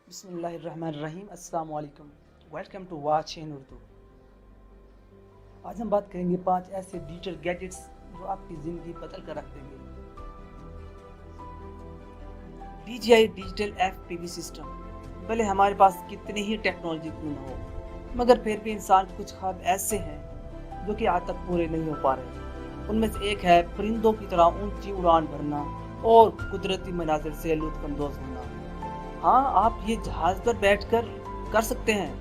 بسم اللہ الرحمن الرحیم. السلام علیکم. ویلکم ٹو واچ ان اردو. آج ہم بات کریں گے 5 ایسے ڈیجیٹل گیجٹس جو آپ کی زندگی بدل کر رکھ دیں گے. DJI digital FPV system. بھلے ہمارے پاس کتنی ہی ٹیکنالوجی کیوں نہ ہو، مگر پھر بھی انسان کے کچھ خواب ایسے ہیں جو کہ آج تک پورے نہیں ہو پا رہے. ان میں سے ایک ہے پرندوں کی طرح اونچی اڑان بھرنا اور قدرتی مناظر سے لطف اندوز ہونا. ہاں، آپ یہ جہاز پر بیٹھ کر سکتے ہیں،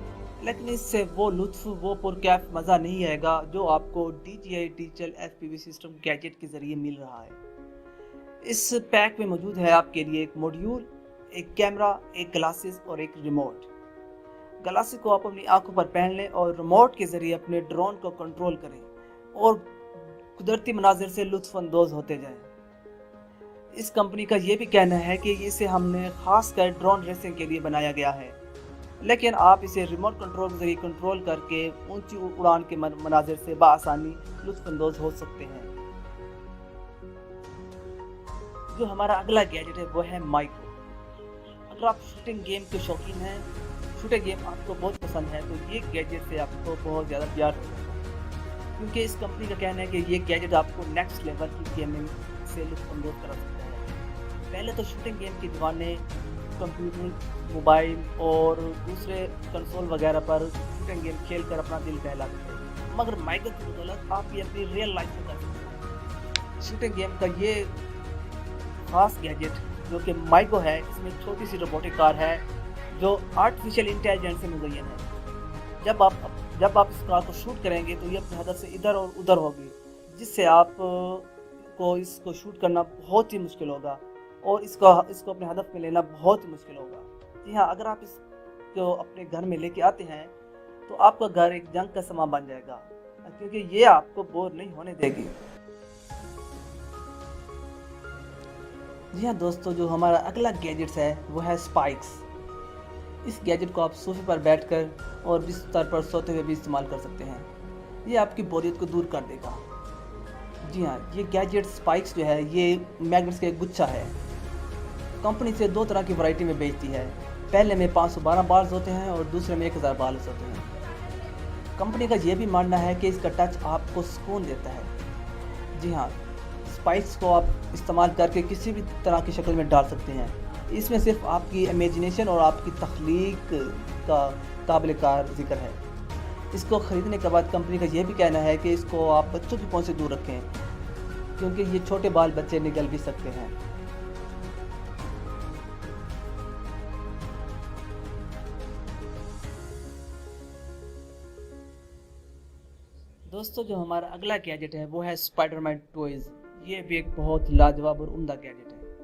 لیکن اس سے وہ لطف، وہ پرکیف مزہ نہیں آئے گا جو آپ کو DJI digital FPV system gadget کے ذریعے مل رہا ہے. اس پیک میں موجود ہے آپ کے لیے ایک موڈیول، ایک کیمرہ، ایک گلاسز اور ایک ریموٹ. گلاسز کو آپ اپنی آنکھوں پر پہن لیں اور ریموٹ کے ذریعے اپنے ڈرون کو کنٹرول کریں اور قدرتی مناظر سے لطف اندوز ہوتے جائیں. اس کمپنی کا یہ بھی کہنا ہے کہ اسے ہم نے خاص کر ڈرون ریسنگ کے لیے بنایا گیا ہے، لیکن آپ اسے ریموٹ کنٹرول کے ذریعے کنٹرول کر کے اونچی اڑان کے مناظر سے بآسانی لطف اندوز ہو سکتے ہیں. جو ہمارا اگلا گیجٹ ہے وہ ہے مائیکرو. اگر آپ شوٹنگ گیم کے شوقین ہیں، شوٹنگ گیم آپ کو بہت پسند ہے، تو یہ گیجٹ سے آپ کو بہت زیادہ پیار ہوگا، کیونکہ اس کمپنی کا کہنا ہے کہ یہ گیجٹ آپ کو نیکسٹ لیول کی گیمنگ سے لطف اندوز کرا سکتا ہے. پہلے تو شوٹنگ گیم کی دیوانے کمپیوٹر، موبائل اور دوسرے کنسول وغیرہ پر شوٹنگ گیم کھیل کر اپنا دل بہلاتے تھے، مگر مائیکرو کی بدولت آپ یہ اپنی ریئل لائف میں کر سکتے ہیں. شوٹنگ گیم کا یہ خاص گیجٹ جو کہ مائیکرو ہے، اس میں چھوٹی سی روبوٹک کار ہے جو آرٹیفیشیل انٹیلیجنس سے مزین ہے. جب آپ اس کار کو شوٹ کریں گے تو یہ اپنے ہدف سے ادھر اور ادھر ہوگی، جس سے آپ کو اس کو شوٹ کرنا بہت ہی مشکل ہوگا اور اس کو اپنے ہدف میں لینا بہت ہی مشکل ہوگا. جی ہاں، اگر آپ اس کو اپنے گھر میں لے کے آتے ہیں تو آپ کا گھر ایک جنگ کا ساما بن جائے گا، کیونکہ یہ آپ کو بور نہیں ہونے دے گی. جی ہاں دوستو، جو ہمارا اگلا گیجٹ ہے وہ ہے اسپائکس. اس گیجٹ کو آپ صوفے پر بیٹھ کر اور بستر پر سوتے ہوئے بھی استعمال کر سکتے ہیں. یہ آپ کی بوریت کو دور کر دے گا. جی ہاں، یہ گیجٹ اسپائکس جو ہے یہ میگنٹس کا ایک گچھا ہے. کمپنی سے 2 طرح کی ورائٹی میں بیچتی ہے. پہلے میں 512 بارز ہوتے ہیں اور دوسرے میں 1000 بارز ہوتے ہیں. کمپنی کا یہ بھی ماننا ہے کہ اس کا ٹچ آپ کو سکون دیتا ہے. جی ہاں، اسپائکس کو آپ استعمال کر کے کسی بھی طرح کی شکل میں ڈال سکتے ہیں. اس میں صرف آپ کی امیجنیشن اور آپ کی تخلیق کا قابل کار ذکر ہے. اس کو خریدنے کے بعد کمپنی کا یہ بھی کہنا ہے کہ اس کو آپ بچوں کی پہنچ سے دور رکھیں، کیونکہ یہ چھوٹے بال بچے نگل بھی سکتے ہیں. دوستو، جو ہمارا اگلا گیجٹ ہے وہ ہے اسپائڈر مین ٹوائز. یہ بھی ایک بہت لاجواب اور عمدہ گیجٹ ہے.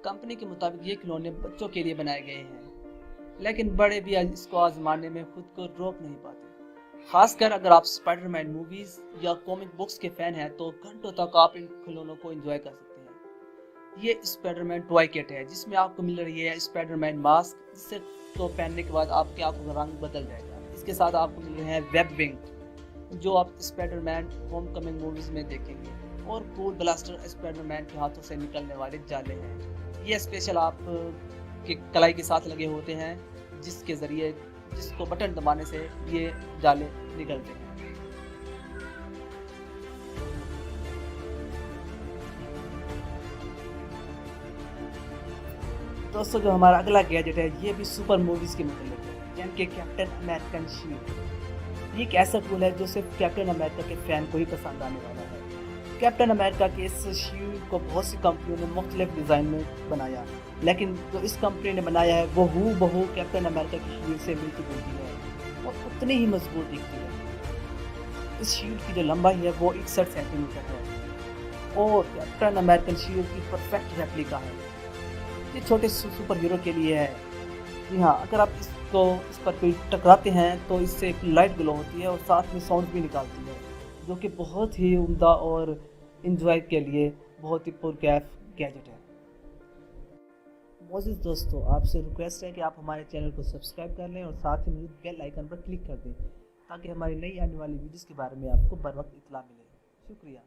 کمپنی کے مطابق یہ کھلونے بچوں کے لیے بنائے گئے ہیں، لیکن بڑے بھی اس کو آزمانے میں خود کو روک نہیں پاتے. خاص کر اگر آپ اسپائڈر مین موویز یا کامک بکس کے فین ہیں تو گھنٹوں تک آپ ان کھلونوں کو انجوائے کر سکتے ہیں. یہ اسپائڈر مین ٹوائی کٹ ہے جس میں آپ کو مل رہی ہے اسپائڈر مین ماسک، جس سے تو پہننے کے بعد آپ کی آنکھوں کا رنگ بدل جائے گا. اس کے ساتھ آپ کو مل رہے ہیں ویب ونگ جو آپ Spider Man home coming movies میں دیکھیں گے، اور کول بلاسٹر اسپائڈر مین کے ہاتھوں سے نکلنے والے جالے ہیں. یہ اسپیشل آپ کی کلائی کے ساتھ لگے ہوتے ہیں، جس کے ذریعے جس کو بٹن دبانے سے یہ جالے نکلتے ہیں. دوستو، جو ہمارا اگلا گیجٹ ہے یہ بھی سپر موویز کے متعلق ہے، جن کے کیپٹن امریکن شیلڈ. یہ ایک ایسا ٹول ہے جو صرف کیپٹن امریکہ کے فین کو ہی پسند آنے والا ہے. کیپٹن امریکہ کے اس شیلڈ کو بہت سی کمپنیوں نے مختلف ڈیزائن میں بنایا، لیکن جو اس کمپنی نے بنایا ہے وہ ہو بہو کیپٹن امریکہ کی شیلڈ سے ملتی جلتی ہے اور اتنی ہی مضبوط دکھتی ہے. اس شیلڈ کی جو لمبائی ہے وہ 61 سینٹی میٹر ہے اور کیپٹن امریکن شیلڈ کی پرفیکٹ ریپلیکا ہے. یہ چھوٹے سپر ہیرو کے لیے ہے. جی ہاں، اگر آپ اس پر کوئی ٹکراتے ہیں تو اس سے ایک لائٹ گلو ہوتی ہے اور ساتھ میں ساؤنڈ بھی نکالتی ہے، جو کہ بہت ہی عمدہ اور انجوائے کے لیے بہت ہی پرکیف گیجٹ ہے. معزز دوستو، آپ سے ریکویسٹ ہے کہ آپ ہمارے چینل کو سبسکرائب کر لیں اور ساتھ ہی موجود بیل آئیکن پر کلک کر دیں تاکہ ہماری نئی آنے والی ویڈیوز کے بارے میں آپ کو بر وقت اطلاع ملے. شکریہ.